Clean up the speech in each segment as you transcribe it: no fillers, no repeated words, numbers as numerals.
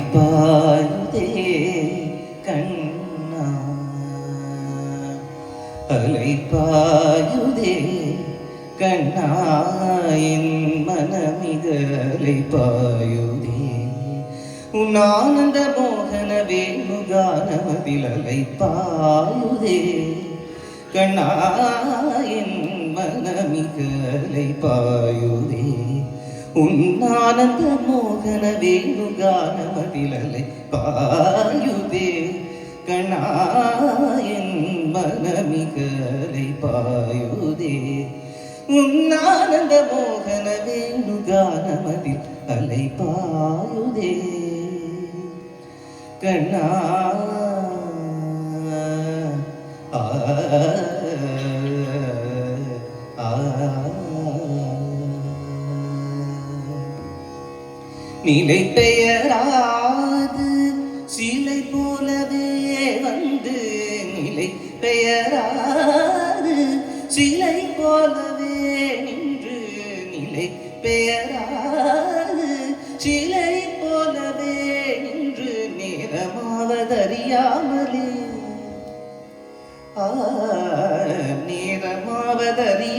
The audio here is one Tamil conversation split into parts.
அலைபாயுதே கண்ணா, அலைபாயுதே கண்ணா, என் மனமிக அலைபாயுதே. உன் ஆனந்த மோகன வேணுகானமதில் அலைபாயுதே கண்ணா, என் மனமிக அலைபாயுதே. உன்னானந்த மோகன வேணுகானமதில் அலைபாயுதே கண்ணா, என் மனமிக அலைபாயுதே. உன்னானந்த மோகன வேணுகானமதில் அலைபாயுதே கண்ணா. நிலை பெயராது சிலை போலவே வந்து, நிலை பெயராது சிலை போலவே நின்று, நிலை பெயராது சிலை போலவே நின்று, நேரமாவதறியாமலே நேரமாவதறியாமலே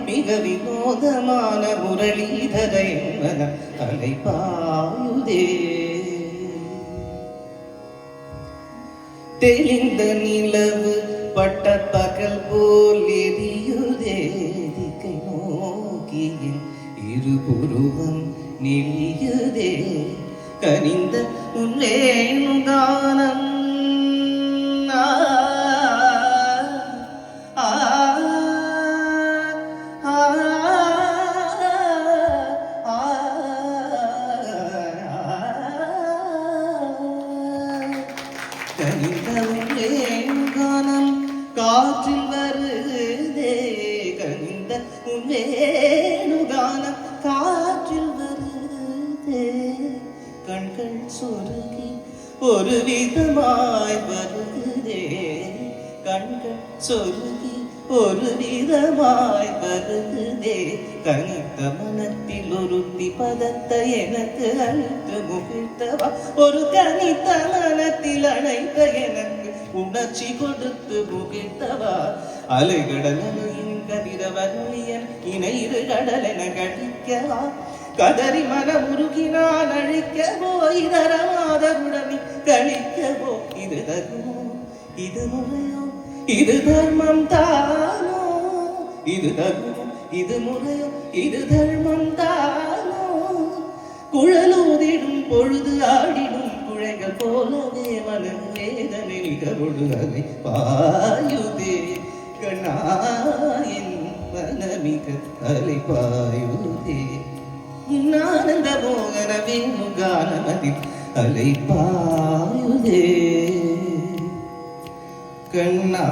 மிக வினோதமான முரளிதர என்பன அலைபாயுதே. தெளிந்த நிலவு பட்ட பகல் போல் எரியுதே, திக்கை நோக்கியின் இருபுருவம் நெளியுதே. கனிந்த உன்னேனுகானம் கனிந்தவுன்னேனுகானம் காற்றில் வருதே, கனிந்த உன்னேனுகானம் காற்றில் வருதே. கண்கள் சொருகி ஒரு விதமாய் வருதே, கண்கள் சொருகி ஒரு விதமாய் வருதே. கனித்த மனத்தில் ஒருத்தி பதத்தை எனக்கு அழைத்து முகிழ்த்தவா, ஒரு கனித்த மனத்தில் அழைத்த எனக்கு உணர்ச்சி கொடுத்து முகிழ்த்தவா. அலைகடலையின் கதிரவனுயன் இணையிரு கடலென கழிக்கவா, கதறி மன உருகினால் அழிக்கவோ, இதரமாதருடனே கழிக்கவோ. இது தருமோ, இது முறையோ, இது தர்மம் தானோ, இது தர்மம், இது முறையோ, இது தர்மம் தானோ. குழலூதிடும் பொழுது ஆடிடும் குழைகள் போலவே மன வேதனை நிகழ்வு அலைபாயுதே கண்ணா, என் மனமிக அலைபாயுதே. உன்னானந்த மோகன வேணுகானமதில் அலைபாயுதே கண்ணா.